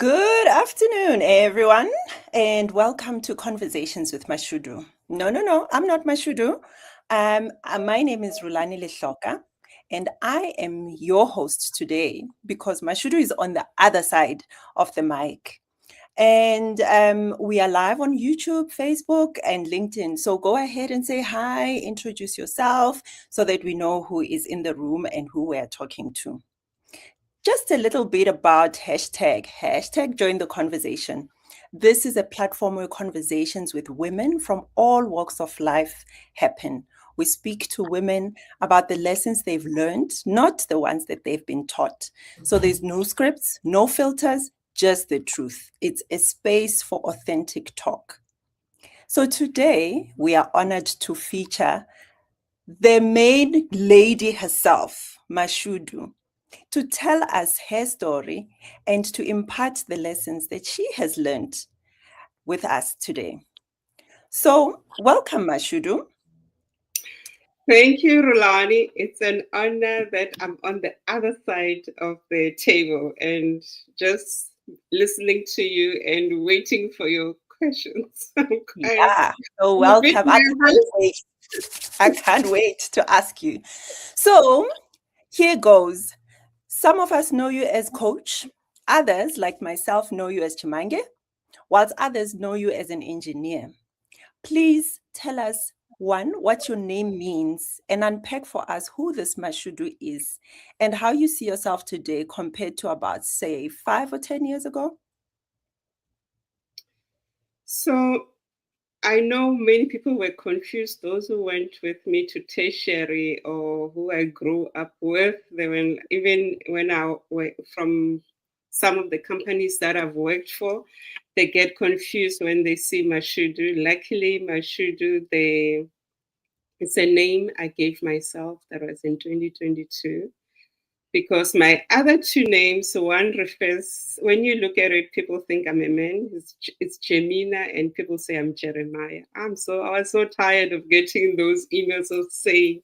Good afternoon, everyone, and welcome to Conversations with Mashudu. No, I'm not Mashudu. My name is Rhulani Lehloka, and I am your host today because Mashudu is on the other side of the mic. And we are live on YouTube, Facebook, and LinkedIn. So go ahead and say hi, introduce yourself so that we know who is in the room and who we're talking to. Just a little bit about hashtag join the conversation. This is a platform where conversations with women from all walks of life happen. We speak to women about the lessons they've learned, not the ones that they've been taught. So there's no scripts, no filters, just the truth. It's a space for authentic talk. So today we are honored to feature the main lady herself, Mashudu, to tell us her story and to impart the lessons that she has learned with us today. So, welcome, Mashudu. Thank you, Rhulani. It's an honor that I'm on the other side of the table and just listening to you and waiting for your questions. Yeah, so I'm a bit welcome. nervous. I can't wait to ask you. So, here goes. Some of us know you as coach. Others, like myself, know you as Chimange, whilst others know you as an engineer. Please tell us, one, what your name means, and unpack for us who this Mashudu is and how you see yourself today compared to about, say, 5 or 10 years ago. So I know many people were confused, those who went with me to tertiary or who I grew up with. They were, even when I were from some of the companies that I've worked for, they get confused when they see Mashudu. Luckily, Mashudu, it's a name I gave myself. That was in 2022. Because my other two names, one refers, when you look at it, people think I'm a man. It's Jemina, and people say I'm Jeremiah. I was so tired of getting those emails of saying,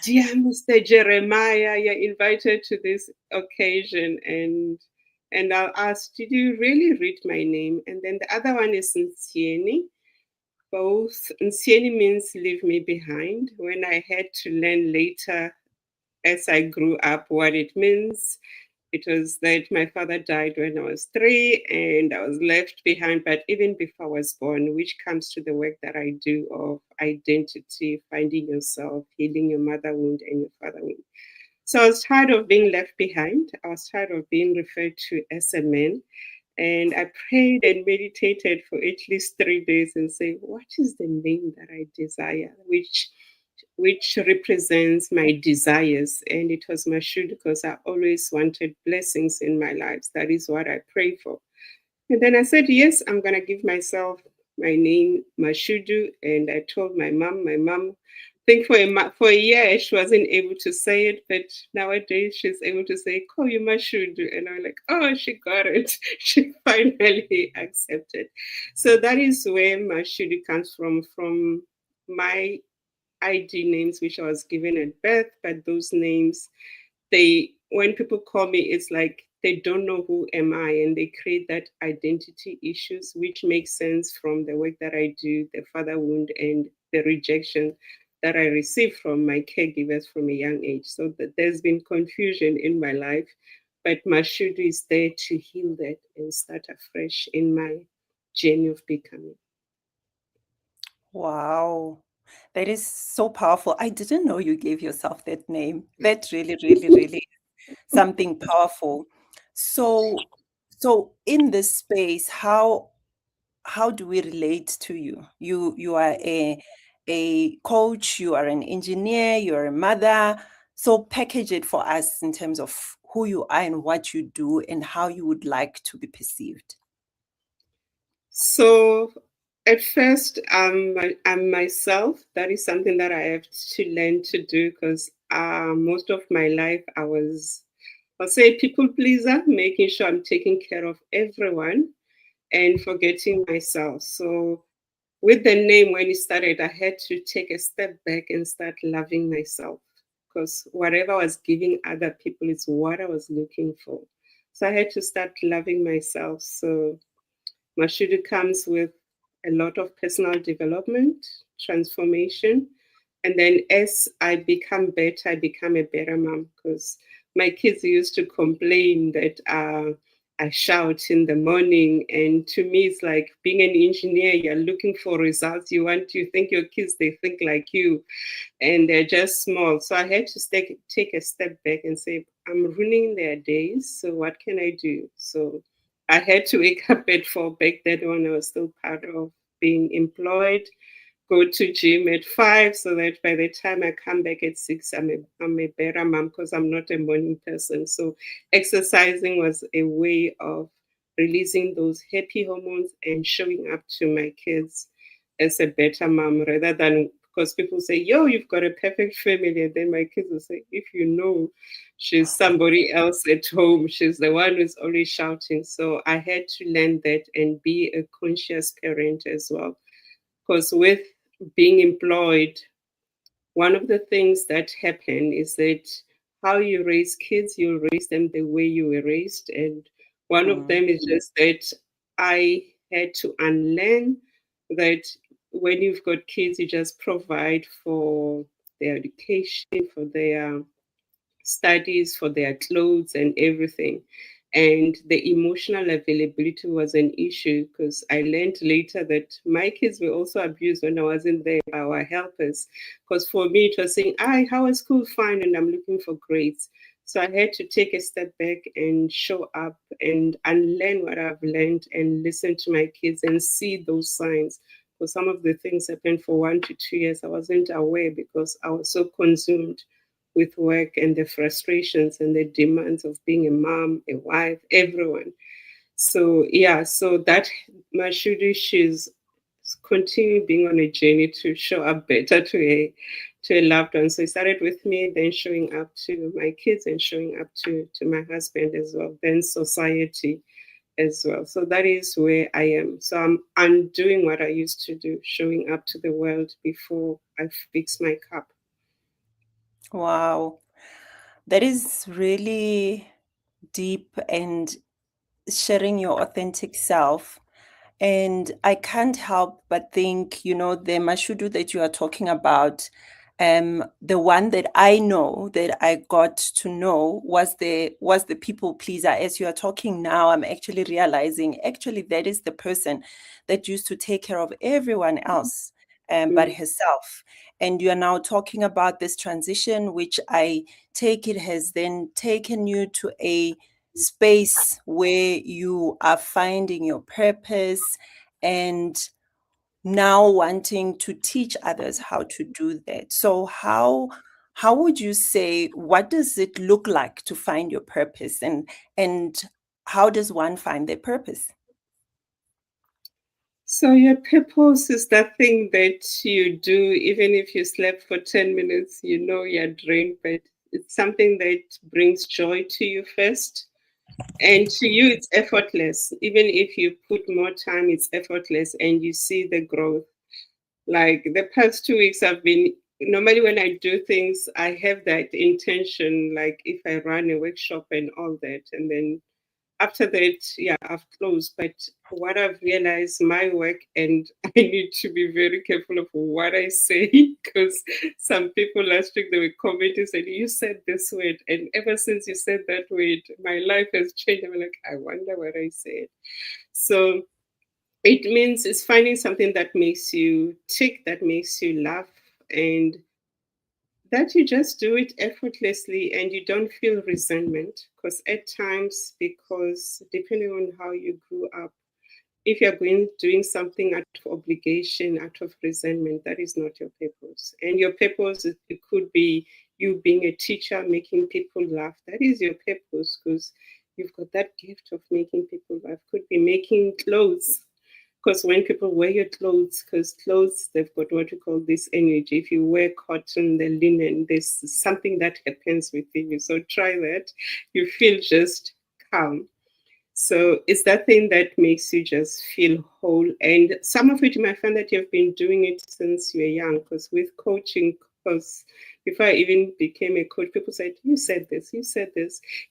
"Dear Mr. Jeremiah, you're invited to this occasion," and I'll ask, "Did you really read my name?" And then the other one is Ntsieni. Both Ntsieni means leave me behind. When I had to learn later as I grew up what it means, it was that my father died when I was 3 and I was left behind. But even before I was born, which comes to the work that I do of identity, finding yourself, healing your mother wound and your father wound. So I was tired of being left behind. I was tired of being referred to as a man. And I prayed and meditated for at least 3 days and say, what is the name that I desire, which represents my desires? And it was Mashudu, because I always wanted blessings in my lives. That is what I pray for. And then I said, yes, I'm going to give myself my name, Mashudu. And I told my mom, I think for a year she wasn't able to say it, but nowadays she's able to say, call you Mashudu. And I'm like, oh, she got it. She finally accepted. So that is where Mashudu comes from my ID names, which I was given at birth. But those names, when people call me, it's like they don't know who am I, and they create that identity issues, which makes sense from the work that I do, the father wound and the rejection that I received from my caregivers from a young age. So that there's been confusion in my life, but Mashudu is there to heal that and start afresh in my journey of becoming. Wow, that is so powerful. I didn't know you gave yourself that name. That really something powerful. So, so in this space, how do we relate to you? You are a coach, you are an engineer, you are a mother. So package it for us in terms of who you are and what you do and how you would like to be perceived. So at first, I'm myself. That is something that I have to learn to do, because most of my life I'll say, people pleaser, making sure I'm taking care of everyone and forgetting myself. So with the name, when it started, I had to take a step back and start loving myself, because whatever I was giving other people is what I was looking for. So I had to start loving myself. So Mashudu comes with a lot of personal development, transformation. And then as I become better, I become a better mom, because my kids used to complain that I shout in the morning. And to me, it's like being an engineer, you're looking for results. You think your kids, they think like you, and they're just small. So I had to take a step back and say, I'm ruining their days. So what can I do? So I had to wake up at 4 back then when I was still part of being employed, go to gym at 5 so that by the time I come back at 6, I'm a better mom, because I'm not a morning person. So exercising was a way of releasing those happy hormones and showing up to my kids as a better mom, rather than, because people say, yo, you've got a perfect family. And then my kids will say, if you know, she's somebody else at home. She's the one who's always shouting. So I had to learn that and be a conscious parent as well. Because with being employed, one of the things that happen is that how you raise kids, you raise them the way you were raised. And one of them is just that I had to unlearn that when you've got kids, you just provide for their education, for their studies, for their clothes and everything. And the emotional availability was an issue, because I learned later that my kids were also abused when I wasn't there by our helpers. Because for me, it was saying, how is school fine? And I'm looking for grades. So I had to take a step back and show up and unlearn what I've learned and listen to my kids and see those signs. Because some of the things happened for 1 to 2 years, I wasn't aware because I was so consumed with work and the frustrations and the demands of being a mom, a wife, everyone. So yeah, so that Mashudu, she's continuing being on a journey to show up better to a loved one. So it started with me, then showing up to my kids and showing up to my husband as well, then society as well. So that is where I am. So I'm doing what I used to do, showing up to the world before I fix my cup. Wow. That is really deep and sharing your authentic self. And I can't help but think, the Mashudu that you are talking about, the one that I know that I got to know was the people pleaser. As you are talking now, I'm actually realizing that is the person that used to take care of everyone else, but herself. And you are now talking about this transition, which I take it has then taken you to a space where you are finding your purpose and now wanting to teach others how to do that. So how would you say, what does it look like to find your purpose, and how does one find their purpose? So your purpose is that thing that you do, even if you slept for 10 minutes, you know you're drained, but it's something that brings joy to you first. And to you, it's effortless. Even if you put more time, it's effortless and you see the growth. Like the past 2 weeks, I've been, normally when I do things, I have that intention, like if I run a workshop and all that. And then after that, yeah, I've closed. But what I've realized, my work, and I need to be very careful of what I say, because some people last week they were commenting saying, you said this word, and ever since you said that word, my life has changed. I'm like, I wonder what I said. So it means it's finding something that makes you tick, that makes you laugh, and that you just do it effortlessly and you don't feel resentment. Because at times, because depending on how you grew up, if you're doing something out of obligation, out of resentment, that is not your purpose. And your purpose, it could be you being a teacher, making people laugh. That is your purpose, because you've got that gift of making people laugh. Could be making clothes, because when people wear your clothes, because clothes, they've got what we call this energy. If you wear cotton, the linen, there's something that happens within you. So try that. You feel just calm. So it's that thing that makes you just feel whole. And some of it, you might find that you've been doing it since you were young, because with coaching, Because before I even became a coach, people said, you said this,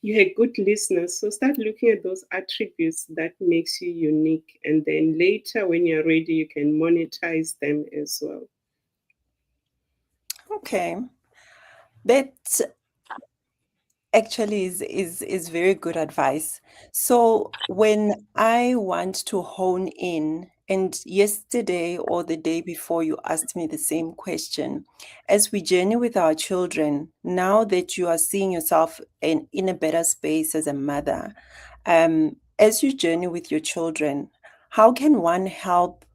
you're a good listener. So start looking at those attributes that makes you unique. And then later when you're ready, you can monetize them as well. Okay. That actually is very good advice. So when I want to hone in, and yesterday or the day before you asked me the same question, as we journey with our children, now that you are seeing yourself in a better space as a mother, as you journey with your children, how can one help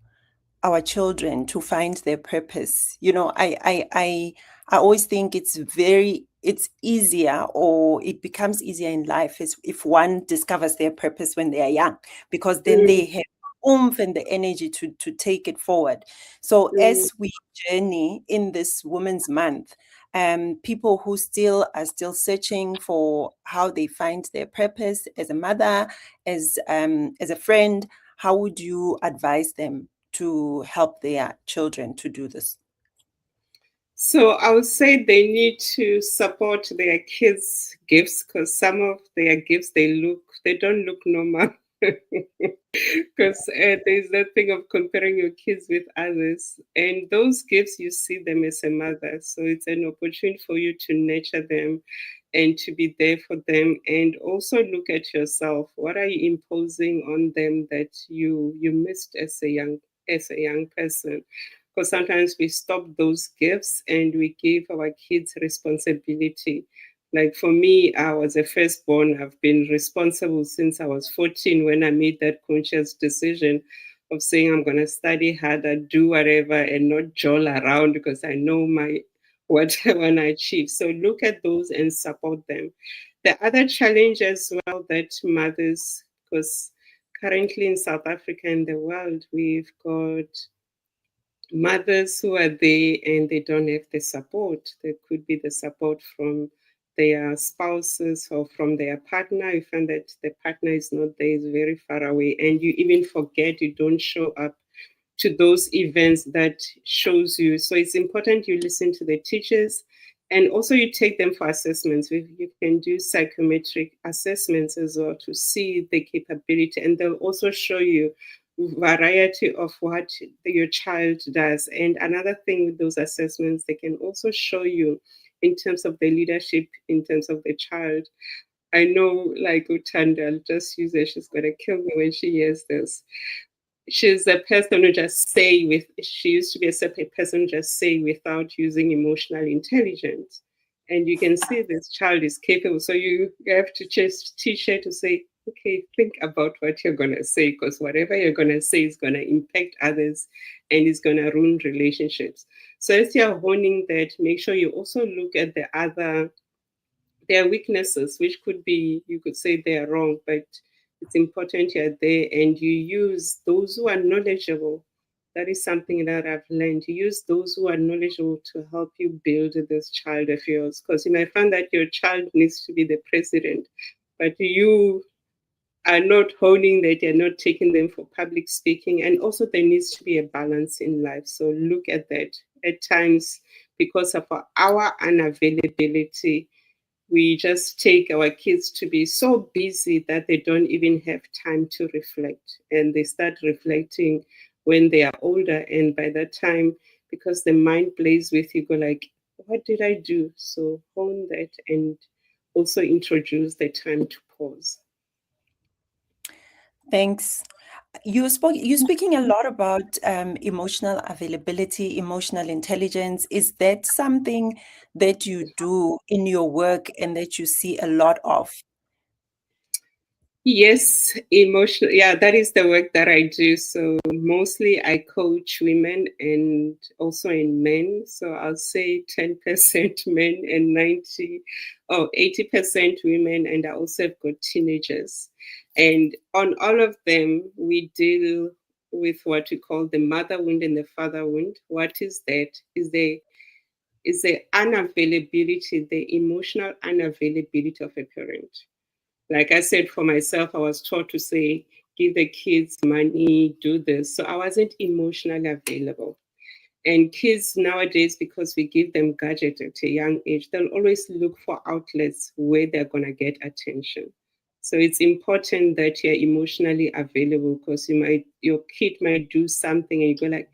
our children to find their purpose? I always think it's easier, or it becomes easier in life is if one discovers their purpose when they are young, because then they have oomph and the energy to take it forward. So as we journey in this Women's Month, people who are still searching for how they find their purpose as a mother, as a friend, how would you advise them to help their children to do this? So I would say they need to support their kids' gifts, because some of their gifts they don't look normal. Because there's that thing of comparing your kids with others, and those gifts you see them as a mother. So it's an opportunity for you to nurture them and to be there for them, and also look at yourself. What are you imposing on them that you missed as a young person? Because sometimes we stop those gifts and we give our kids responsibility. Like for me, I was a firstborn. I've been responsible since I was 14 when I made that conscious decision of saying I'm going to study harder, do whatever, and not joll around because I know what I want to achieve. So look at those and support them. The other challenge as well that mothers, because currently in South Africa and the world, we've got mothers who are there and they don't have the support. There could be the support from their spouses or from their partner. You find that the partner is not there, is very far away, and you even forget, you don't show up to those events that shows you. So it's important you listen to the teachers, and also you take them for assessments. You can do psychometric assessments as well to see the capability, and they'll also show you variety of what your child does. And another thing with those assessments, they can also show you in terms of the leadership, in terms of the child. I know, like Utanda, I'll just use her, she's gonna kill me when she hears this. She's a person who just she used to be a separate person who just say without using emotional intelligence. And you can see this child is capable. So you have to just teach her to say, okay, think about what you're going to say, because whatever you're going to say is going to impact others and is going to ruin relationships. So as you're honing that, make sure you also look at their weaknesses, which could be, you could say they are wrong, but it's important you're there and you use those who are knowledgeable. That is something that I've learned. You use those who are knowledgeable to help you build this child of yours. Because you might find that your child needs to be the president, but you are not honing that, you're not taking them for public speaking. And also there needs to be a balance in life. So look at that. At times, because of our unavailability, we just take our kids to be so busy that they don't even have time to reflect. And they start reflecting when they are older. And by that time, because the mind plays with you, go like, what did I do? So hone that and also introduce the time to pause. Thanks. You're speaking a lot about emotional availability, emotional intelligence. Is that something that you do in your work and that you see a lot of? Yes, emotional. Yeah, that is the work that I do. So mostly I coach women and also in men. So I'll say 10% men and 80% women. And I also have got teenagers. And on all of them, we deal with what we call the mother wound and the father wound. What is that? Is the unavailability, the emotional unavailability of a parent. Like I said, for myself, I was taught to say, give the kids money, do this. So I wasn't emotionally available. And kids nowadays, because we give them gadgets at a young age, they'll always look for outlets where they're going to get attention. So it's important that you're emotionally available, because your kid might do something and you go like,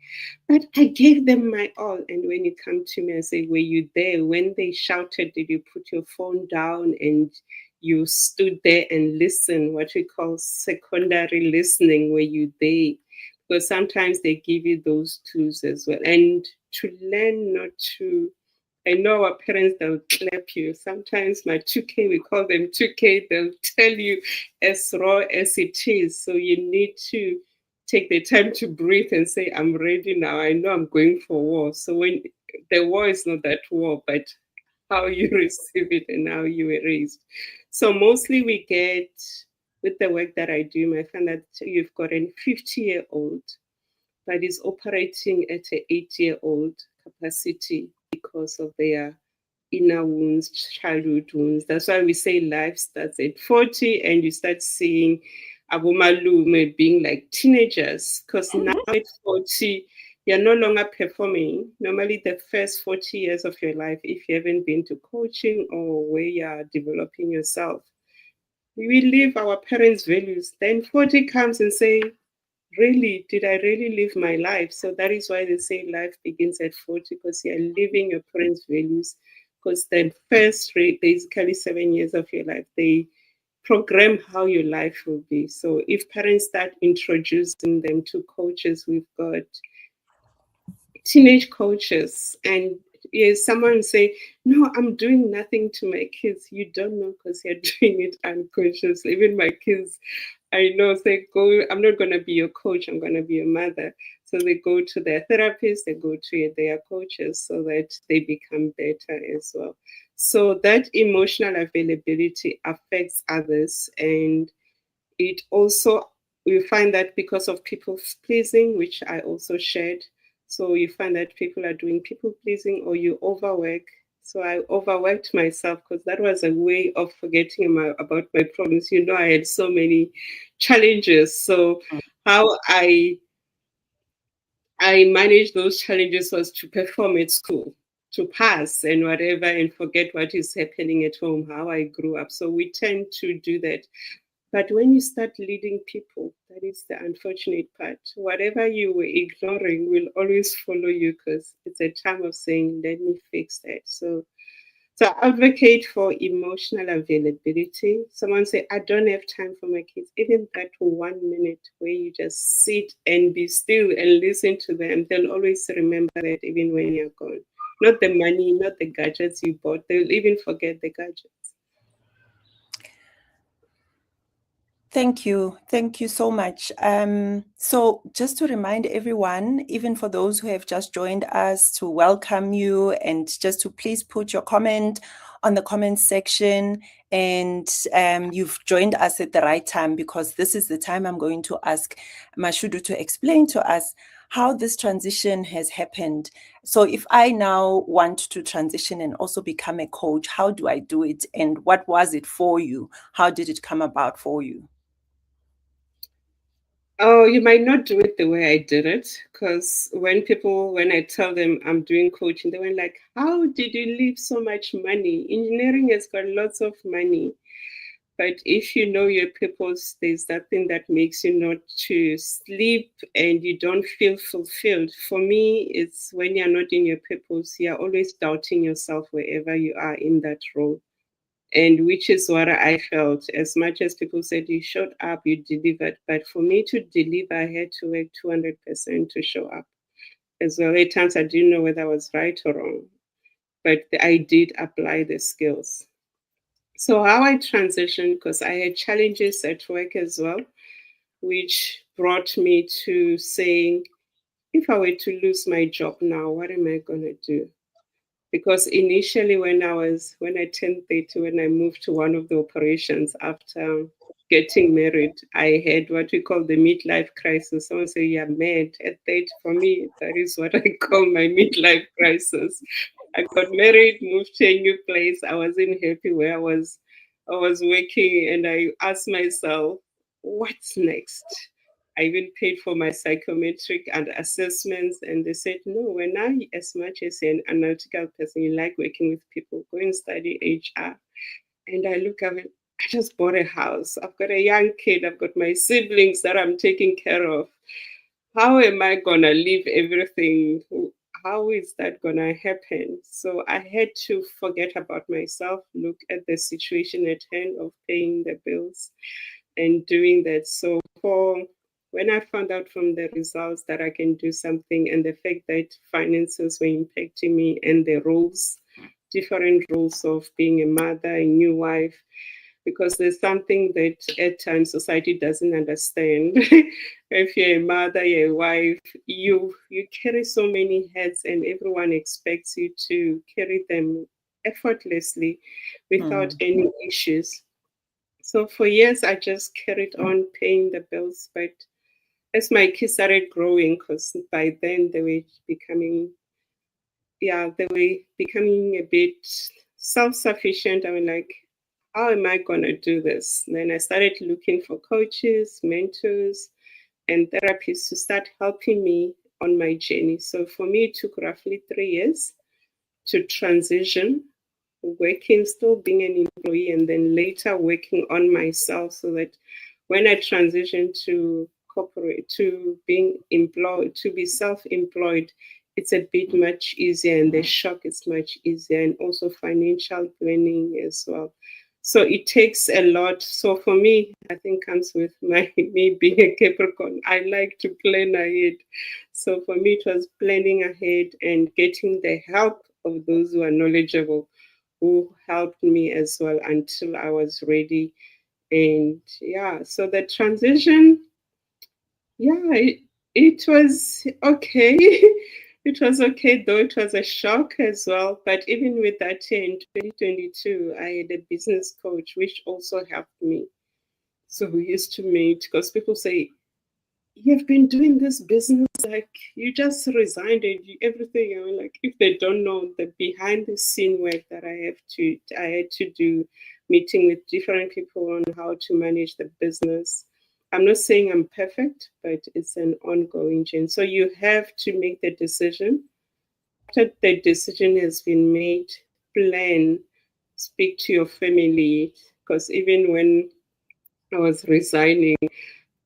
but I gave them my all. And when you come to me, I say, were you there? When they shouted, did you put your phone down and you stood there and listened? What we call secondary listening. Were you there? Because sometimes they give you those tools as well. And to learn not to, I know our parents, they'll clap you. Sometimes my 2K, we call them 2K, they'll tell you as raw as it is. So you need to take the time to breathe and say, I'm ready now. I know I'm going for war. So when the war is not that war, but how you receive it and how you were raised. So mostly we get, with the work that I do, I find that you've got a 50-year-old that is operating at an 8-year-old capacity because of their inner wounds, childhood wounds. That's why we say life starts at 40 and you start seeing abomalume being like teenagers, because now at 40, you're no longer performing. Normally the first 40 years of your life, if you haven't been to coaching or where you're developing yourself, we live our parents' values. Then 40 comes and say, really, did I really live my life? So that is why they say life begins at 40, because you're living your parents' values. Because the first basically 7 years of your life, they program how your life will be. So if parents start introducing them to coaches, we've got teenage coaches, and someone say, no, I'm doing nothing to my kids. You don't know, because you're doing it unconsciously. Even my kids, I know, say, go, I'm not going to be your coach, I'm going to be your mother. So they go to their therapist, they go to their coaches so that they become better as well. So that emotional availability affects others. And it also, we find that because of people pleasing, which I also shared. So you find that people are doing people pleasing, or you overwork. So I overworked myself, because that was a way of forgetting about my problems. I had so many challenges. So how I managed those challenges was to perform at school, to pass and whatever, and forget what is happening at home, how I grew up. So we tend to do that. But when you start leading people, that is the unfortunate part. Whatever you were ignoring will always follow you, because it's a time of saying, let me fix that. So advocate for emotional availability. Someone say, I don't have time for my kids. Even that 1 minute where you just sit and be still and listen to them, they'll always remember that even when you're gone. Not the money, not the gadgets you bought. They'll even forget the gadgets. Thank you. Thank you so much. So just to remind everyone, even for those who have just joined us, to welcome you, and just to please put your comment on the comment section. And you've joined us at the right time, because this is the time I'm going to ask Mashudu to explain to us how this transition has happened. So if I now want to transition and also become a coach, how do I do it? And what was it for you? How did it come about for you? Oh, you might not do it the way I did it, because when I tell them I'm doing coaching, they were like, how did you leave so much money? Engineering has got lots of money. But if you know your purpose, there's nothing that makes you not to sleep and you don't feel fulfilled. For me, it's when you're not in your purpose, you're always doubting yourself wherever you are in that role. And which is what I felt. As much as people said you showed up, you delivered. But for me to deliver, I had to work 200% to show up as well. At times I didn't know whether I was right or wrong, but I did apply the skills. So how I transitioned, because I had challenges at work as well, which brought me to saying, if I were to lose my job now, what am I going to do? Because initially when I turned 30, when I moved to one of the operations after getting married, I had what we call the midlife crisis. Someone say, you're mad at 30. For me, that is what I call my midlife crisis. I got married, moved to a new place. I wasn't happy where I was working, and I asked myself, what's next? I even paid for my psychometric and assessments, and they said, no, we're not as much as an analytical person. You like working with people, go and study HR. And I look at it, I just bought a house. I've got a young kid. I've got my siblings that I'm taking care of. How am I going to leave everything? How is that going to happen? So I had to forget about myself, look at the situation at hand of paying the bills and doing that. So when I found out from the results that I can do something, and the fact that finances were impacting me, and the roles, different roles of being a mother, a new wife, because there's something that at times society doesn't understand. If you're a mother, you're a wife, you carry so many hats, and everyone expects you to carry them effortlessly without any issues. So for years, I just carried on paying the bills. But as my kids started growing, because by then they were becoming a bit self-sufficient. I was like, how am I going to do this? Then I started looking for coaches, mentors, and therapists to start helping me on my journey. So for me, it took roughly 3 years to transition, working, still being an employee, and then later working on myself, so that when I transitioned to corporate, to being employed, to be self-employed, it's a bit much easier, and the shock is much easier, and also financial planning as well. So it takes a lot. So for me, I think comes with me being a Capricorn. I like to plan ahead. So for me, it was planning ahead and getting the help of those who are knowledgeable, who helped me as well until I was ready. And so the transition, it was okay. It was okay, though it was a shock as well. But even with that, in 2022, I had a business coach, which also helped me. So we used to meet, because people say, you've been doing this business, like you just resigned and everything. I mean, like, if they don't know the behind the scene work that I had to do, meeting with different people on how to manage the business. I'm not saying I'm perfect, but it's an ongoing journey. So you have to make the decision. After the decision has been made, plan, speak to your family, because even when I was resigning,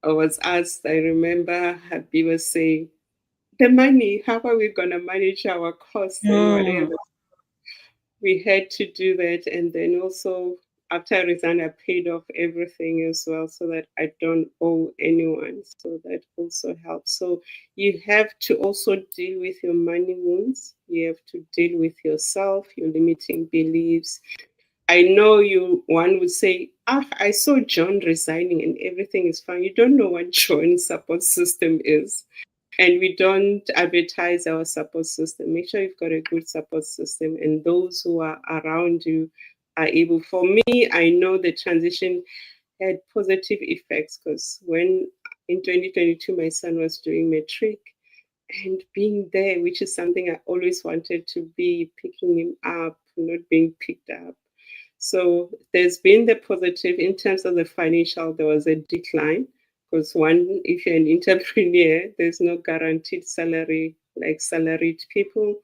I was asked, I remember Happy was saying, the money, how are we going to manage our costs and whatever? We had to do that. And then also, after I resigned, I paid off everything as well, so that I don't owe anyone. So that also helps. So you have to also deal with your money wounds. You have to deal with yourself, your limiting beliefs. I know one would say, I saw John resigning and everything is fine. You don't know what John's support system is. And we don't advertise our support system. Make sure you've got a good support system, and those who are around you are able. For me, I know the transition had positive effects, because when in 2022 my son was doing matric, and being there, which is something I always wanted to be, picking him up, not being picked up. So there's been the positive. In terms of the financial, there was a decline, because if you're an entrepreneur, there's no guaranteed salary like salaried people.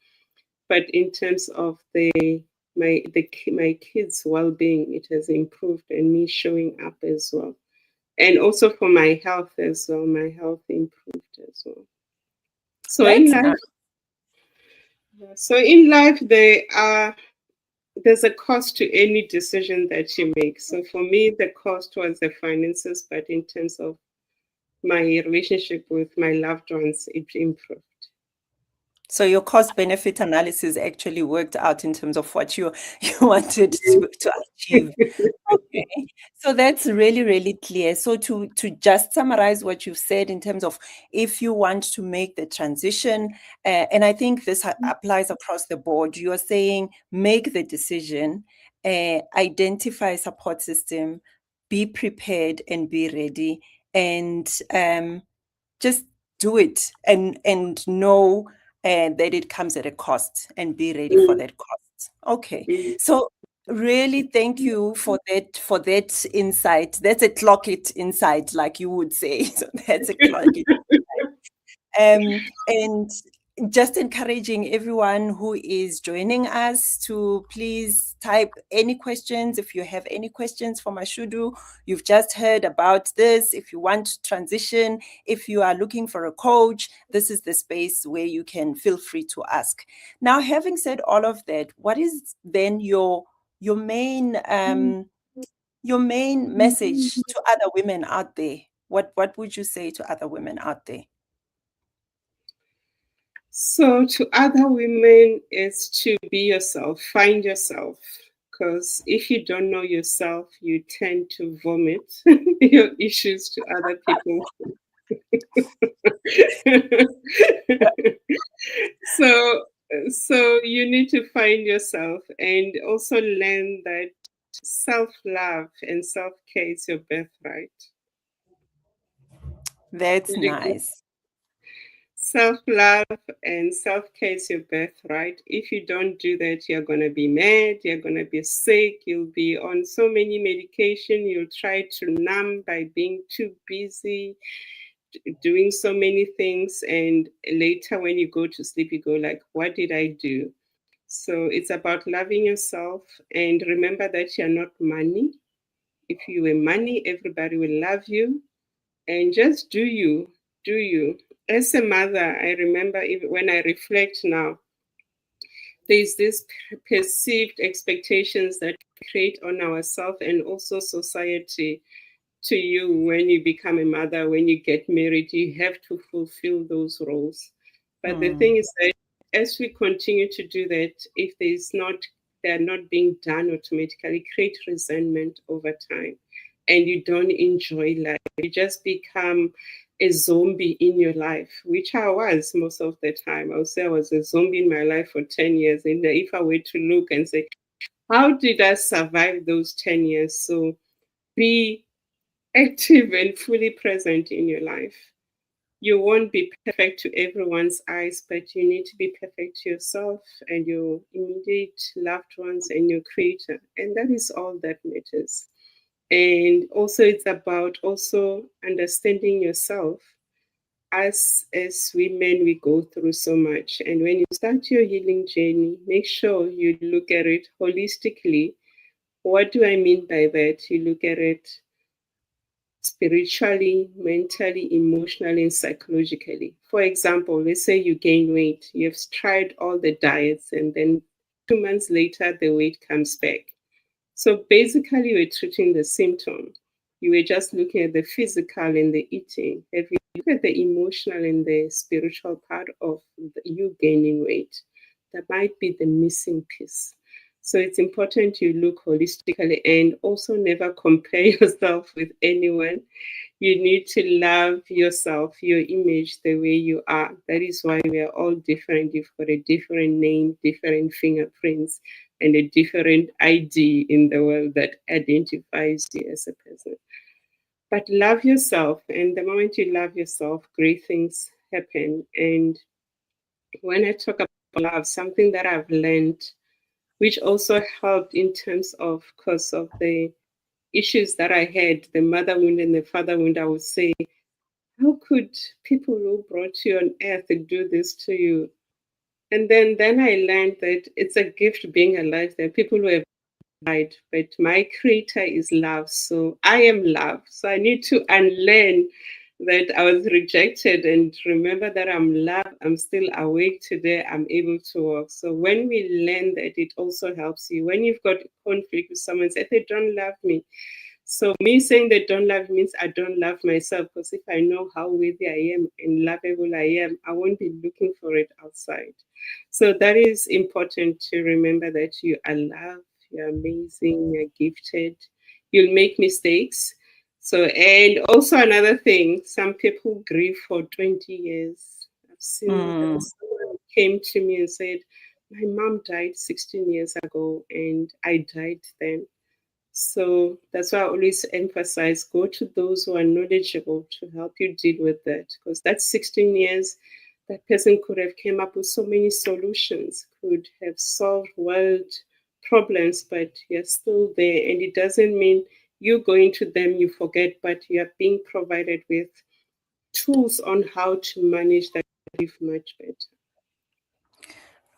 But in terms of my kids' well-being, it has improved, and me showing up as well. And also for my health as well, my health improved as well. So in life, there's a cost to any decision that you make. So for me, the cost was the finances, but in terms of my relationship with my loved ones, it improved. So your cost benefit analysis actually worked out in terms of what you wanted to achieve. Okay, so that's really, really clear. So to just summarize what you've said in terms of, if you want to make the transition, and I think this applies across the board, you are saying make the decision, identify a support system, be prepared and be ready, and just do it, and know that it comes at a cost, and be ready for that cost. Okay, so Really, thank you for that insight. That's a clock it insight, like you would say. So that's a clock it. And just encouraging everyone who is joining us to please type any questions. If you have any questions for Mashudu, you've just heard about this. If you want to transition, if you are looking for a coach, this is the space where you can feel free to ask. Now, having said all of that, what is then your main message to other women out there? What would you say to other women out there? So to other women, is to be yourself, find yourself. Because if you don't know yourself, you tend to vomit your issues to other people. so so you need to find yourself and also learn that self-love and self-care is your birthright. That's nice. Self-love and self-care is your birthright. If you don't do that, you're going to be mad, you're going to be sick, you'll be on so many medication, you'll try to numb by being too busy, doing so many things, and later when you go to sleep, you go like, what did I do? So it's about loving yourself, and remember that you're not money. If you were money, everybody will love you, and just do you. As a mother, I remember when I reflect now, there's this perceived expectations that we create on ourselves and also society to you when you become a mother, when you get married, you have to fulfill those roles. But the thing is that as we continue to do that, if they're not being done automatically, create resentment over time. And you don't enjoy life. You just become a zombie in your life, which I was most of the time. I would say I was a zombie in my life for 10 years. And if I were to look and say, how did I survive those 10 years? So be active and fully present in your life. You won't be perfect to everyone's eyes, but you need to be perfect to yourself and your immediate loved ones and your creator. And that is all that matters. And also it's about also understanding yourself. As women, we go through so much. And when you start your healing journey, make sure you look at it holistically. What do I mean by that? You look at it spiritually, mentally, emotionally, and psychologically. For example, let's say you gain weight, you've tried all the diets, and then 2 months later, the weight comes back. So basically, you were treating the symptom. You were just looking at the physical and the eating. If you look at the emotional and the spiritual part of you gaining weight, that might be the missing piece. So it's important you look holistically and also never compare yourself with anyone. You need to love yourself, your image, the way you are. That is why we are all different. You've got a different name, different fingerprints, and a different ID in the world that identifies you as a person. But love yourself. And the moment you love yourself, great things happen. And when I talk about love, something that I've learned, which also helped in terms of, because of the issues that I had, the mother wound and the father wound, I would say, how could people who brought you on earth do this to you? And then I learned that it's a gift being alive. There are people who have died, but my creator is love. So I am love. So I need to unlearn that I was rejected and remember that I'm love. I'm still awake today. I'm able to walk. So when we learn that, it also helps you. When you've got conflict with someone, say they don't love me. So me saying they don't love means I don't love myself, because if I know how worthy I am and lovable I am, I won't be looking for it outside. So that is important to remember, that you are loved, you're amazing, you're gifted, you'll make mistakes. So, and also another thing, some people grieve for 20 years. I've seen there was someone who came to me and said, my mom died 16 years ago and I died then. So that's why I always emphasize, go to those who are knowledgeable to help you deal with that. Because that's 16 years, that person could have came up with so many solutions, could have solved world problems, but you're still there. And it doesn't mean you going to them, you forget, but you are being provided with tools on how to manage that grief much better.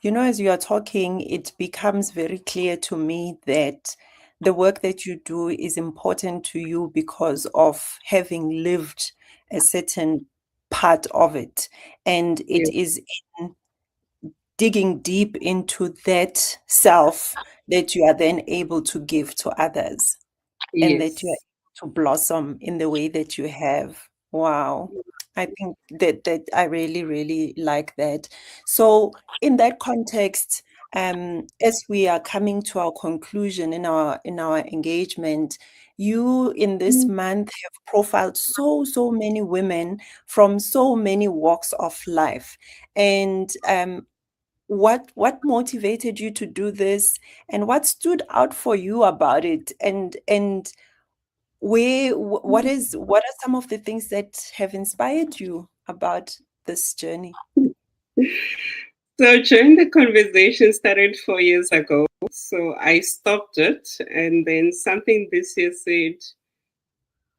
You know, as you are talking, it becomes very clear to me that the work that you do is important to you because of having lived a certain part of it. And it Yeah. is in digging deep into that self that you are then able to give to others, and that you are Yes. able to blossom in the way that you have. Wow. I think that I really, really like that. So in that context, as we are coming to our conclusion in our engagement, you in this month have profiled so many women from so many walks of life. And what motivated you to do this, and what stood out for you about it, and what are some of the things that have inspired you about this journey? So during the conversation started 4 years ago. So I stopped it, and then something this year said,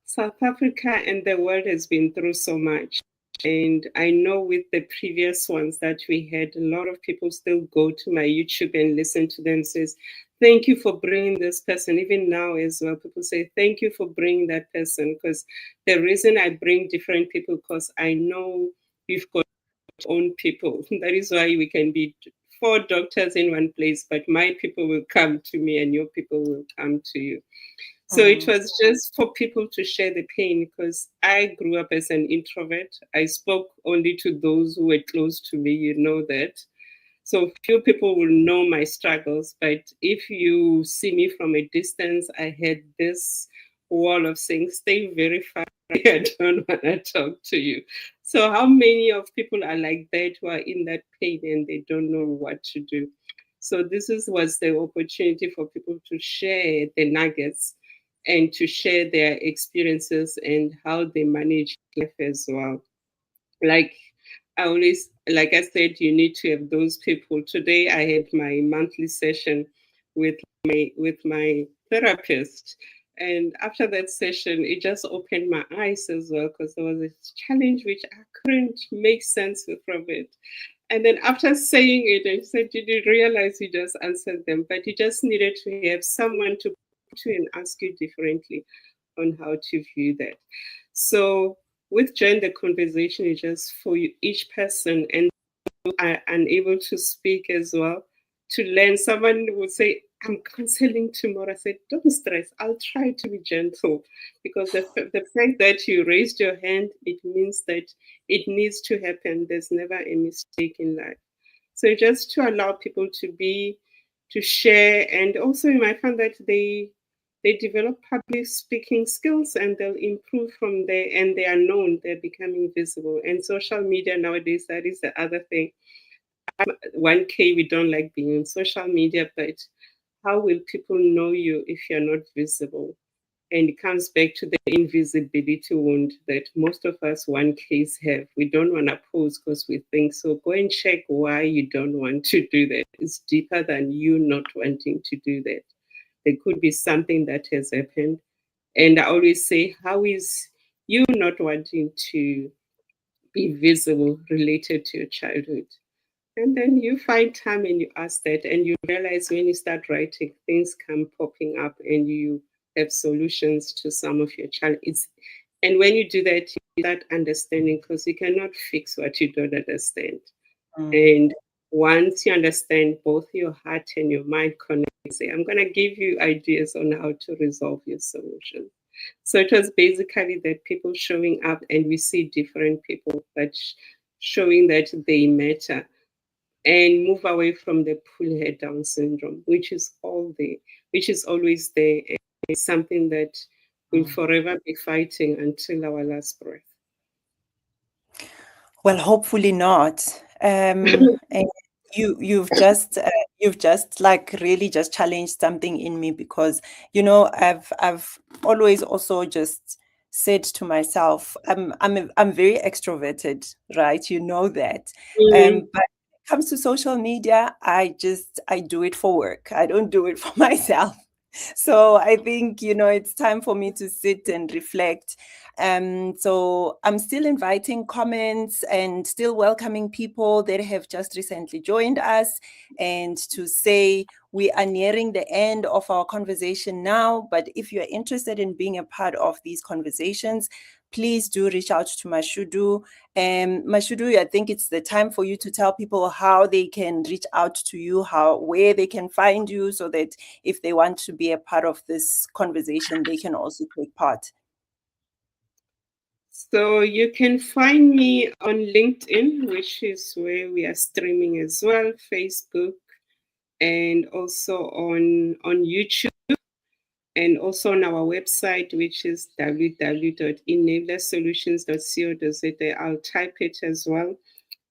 South Africa and the world has been through so much. And I know with the previous ones that we had, a lot of people still go to my YouTube and listen to them, says, thank you for bringing this person. Even now as well, people say, thank you for bringing that person. Because the reason I bring different people, because I know we've got own people. That is why we can be 4 doctors in one place, but my people will come to me and your people will come to you. So it was just for people to share the pain, because I grew up as an introvert. I spoke only to those who were close to me, you know that. So few people will know my struggles, but if you see me from a distance, I had this wall of saying, stay very far. I don't want to talk to you. So how many of people are like that, who are in that pain and they don't know what to do? So was the opportunity for people to share the nuggets and to share their experiences and how they manage life as well. Like like I said, you need to have those people. Today I had my monthly session with my therapist. And after that session, it just opened my eyes as well, because there was a challenge which I couldn't make sense from it. And then after saying it, I said, did you realize you just answered them? But you just needed to have someone to and ask you differently on how to view that. So with gender conversation, is just for you, each person, and are unable to speak as well, to learn. Someone would say, I'm counseling tomorrow. I said, don't stress. I'll try to be gentle, because the fact that you raised your hand, it means that it needs to happen. There's never a mistake in life. So just to allow people to share, and also you might find that they develop public speaking skills and they'll improve from there, and they are known, they're becoming visible. And social media nowadays, that is the other thing. 1K, we don't like being on social media, but how will people know you if you're not visible? And it comes back to the invisibility wound that most of us 1Ks have. We don't want to post because we think so. Go and check why you don't want to do that. It's deeper than you not wanting to do that. There could be something that has happened. And I always say, how is you not wanting to be visible related to your childhood? And then you find time and you ask that, and you realize when you start writing, things come popping up and you have solutions to some of your challenges. And when you do that, you start understanding, because you cannot fix what you don't understand. And once you understand, both your heart and your mind connect, say, I'm going to give you ideas on how to resolve your solution. So it was basically that people showing up, and we see different people, but showing that they matter, and move away from the pull head down syndrome, which is which is always there, and it's something that we'll forever be fighting until our last breath. Well, hopefully not. And you've just like really just challenged something in me, because I've always also just said to myself, I'm very extroverted, right? You know that. Mm, But comes to social media, I do it for work. I don't do it for myself. So I think, it's time for me to sit and reflect. So I'm still inviting comments and still welcoming people that have just recently joined us, and to say we are nearing the end of our conversation now. But if you're interested in being a part of these conversations, please do reach out to Mashudu. Mashudu, I think it's the time for you to tell people how they can reach out to you, where they can find you, so that if they want to be a part of this conversation, they can also take part. So you can find me on LinkedIn, which is where we are streaming as well, Facebook, and also on YouTube, and also on our website, which is www.enablersolutions.co.za. I'll type it as well.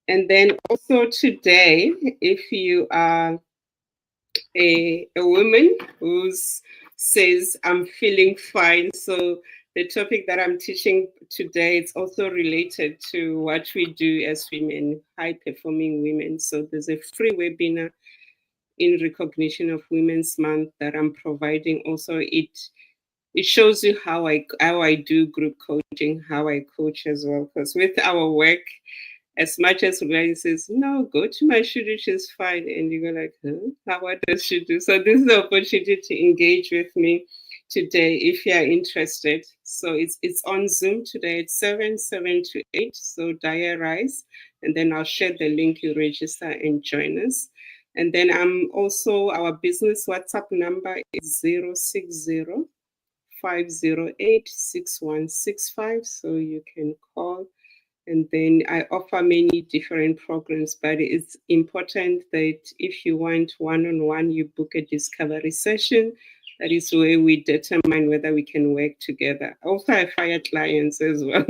And then also today, if you are a woman who says, I'm feeling fine. So the topic that I'm teaching today is also related to what we do as women, high performing women. So there's a free webinar in recognition of Women's Month that I'm providing. Also, it shows you how I do group coaching, how I coach as well. Because with our work, as much as Rhulani says, no, go to Mashudu, she's fine. And you go like, huh? What does she do? So this is the opportunity to engage with me today if you are interested. So it's on Zoom today at 7 to 8. So diarize. And then I'll share the link, you register and join us. And then our business WhatsApp number is 060-508-6165. So you can call. And then I offer many different programs, but it's important that if you want one-on-one, you book a discovery session. That is where we determine whether we can work together. Also, I fire clients as well,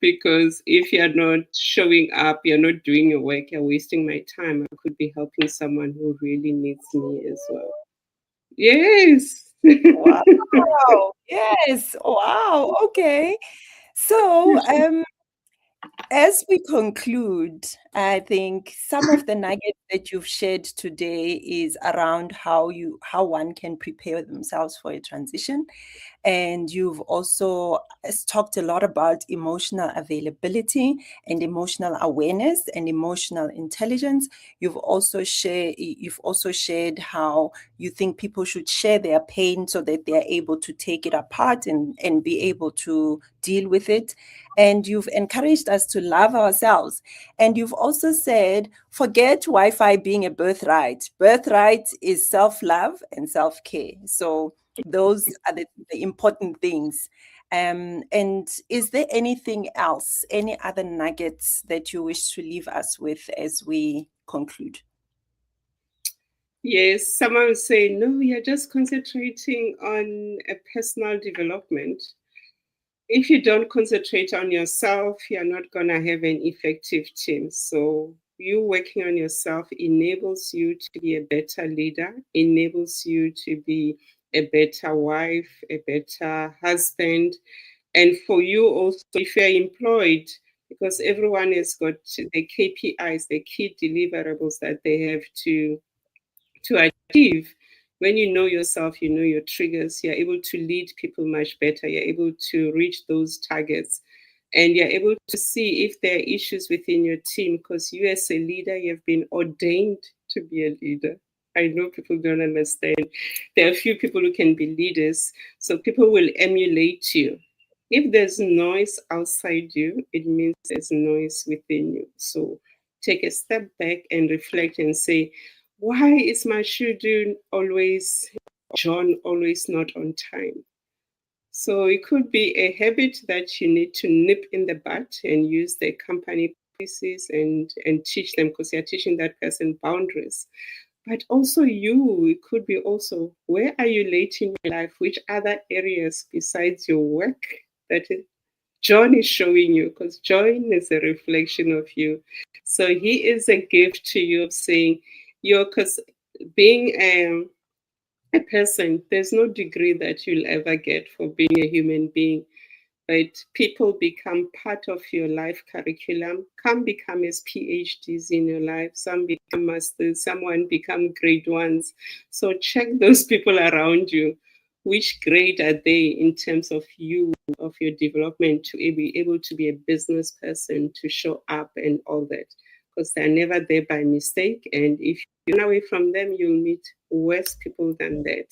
because if you're not showing up, you're not doing your work, you're wasting my time. I could be helping someone who really needs me as well. Yes. Wow. Yes. Wow. Okay. So, as we conclude, I think some of the nuggets that you've shared today is around how one can prepare themselves for a transition. And you've also talked a lot about emotional availability and emotional awareness and emotional intelligence. You've also shared how you think people should share their pain so that they're able to take it apart and be able to deal with it. And you've encouraged us to love ourselves. And you've also said, forget Wi-Fi being a birthright. Birthright is self-love and self-care. So those are the important things. And is there anything else, any other nuggets that you wish to leave us with as we conclude? Yes, someone will say, no, you're just concentrating on a personal development. If you don't concentrate on yourself, you're not going to have an effective team. So you working on yourself enables you to be a better leader, enables you to be a better wife, a better husband. And for you also, if you're employed, because everyone has got the KPIs, the key deliverables that they have to achieve. When you know yourself, you know your triggers, you're able to lead people much better. You're able to reach those targets, and you're able to see if there are issues within your team, because you as a leader, you've been ordained to be a leader. I know people don't understand. There are a few people who can be leaders, so people will emulate you. If there's noise outside you, it means there's noise within you. So take a step back and reflect and say, why is Mashudu always, John always not on time? So it could be a habit that you need to nip in the bud and use the company policies and teach them, because you're teaching that person boundaries. But also it could be also, where are you late in your life? Which other areas besides your work that John is showing you? Because John is a reflection of you. So he is a gift to you of saying, because being a person, there's no degree that you'll ever get for being a human being. but people become part of your life curriculum, can become as PhDs in your life, some become masters, someone become grade ones. So check those people around you. Which grade are they in terms of you, of your development to be able to be a business person, to show up and all that? Because they're never there by mistake. And if you run away from them, you'll meet worse people than that.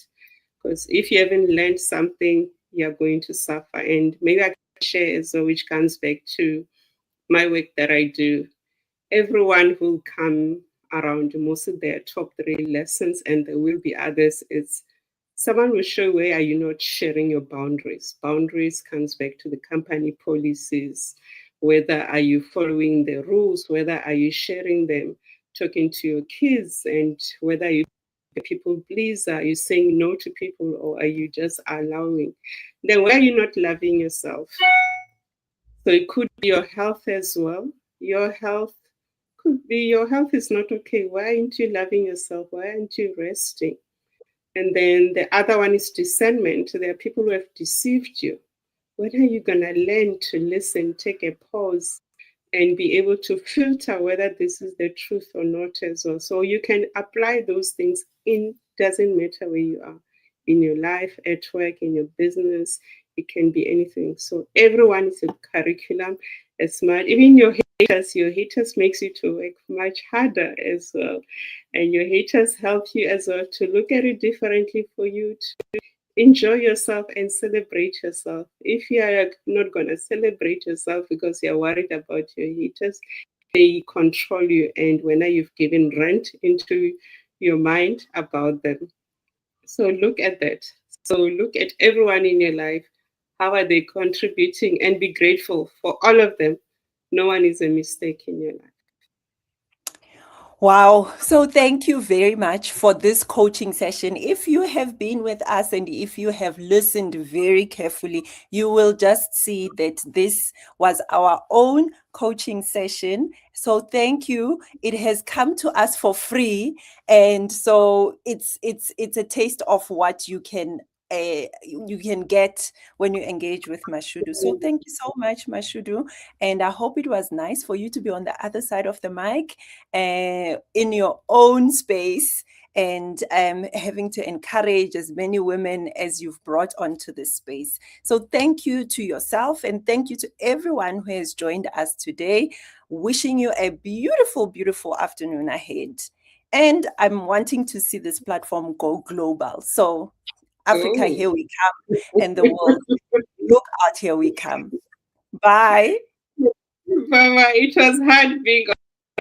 Because if you haven't learned something, you're going to suffer. And maybe I can share as well, which comes back to my work that I do. Everyone will come around most of their top 3 lessons, and there will be others. It's someone will show where are you not sharing your boundaries. Boundaries comes back to the company policies. Whether are you following the rules, whether are you sharing them, talking to your kids, and whether you a people pleaser, are you saying no to people, or are you just allowing? Then why are you not loving yourself? So it could be your health as well. Your health could be your health is not okay. Why aren't you loving yourself? Why aren't you resting? And then the other one is discernment. There are people who have deceived you. When are you going to learn to listen, take a pause, and be able to filter whether this is the truth or not as well? So you can apply those things in, doesn't matter where you are, in your life, at work, in your business. It can be anything. So everyone is a curriculum as much. Even your haters makes you to work much harder as well. And your haters help you as well to look at it differently, for you to enjoy yourself and celebrate yourself. If you are not going to celebrate yourself because you're worried about your haters, they control you. And when you've given rent into your mind about them. So look at that. So look at everyone in your life. How are they contributing? And be grateful for all of them. No one is a mistake in your life. Wow. So thank you very much for this coaching session. If you have been with us and if you have listened very carefully, you will just see that this was our own coaching session. So thank you. It has come to us for free. And so it's a taste of what you can get when you engage with Mashudu. So thank you so much, Mashudu. And I hope it was nice for you to be on the other side of the mic in your own space and having to encourage as many women as you've brought onto this space. So thank you to yourself and thank you to everyone who has joined us today. Wishing you a beautiful, beautiful afternoon ahead. And I'm wanting to see this platform go global. So Africa, here we come, and the world, look out, here we come. Bye. Mama, it was hard being on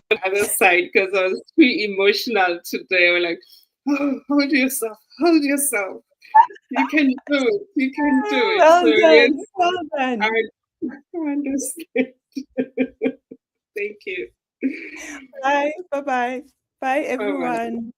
the other side because I was too emotional today. I was like, oh, hold yourself, hold yourself. You can do it. You can do it. Well so done. yes, Well done. I understand. Thank you. Bye. Bye-bye. Bye, everyone.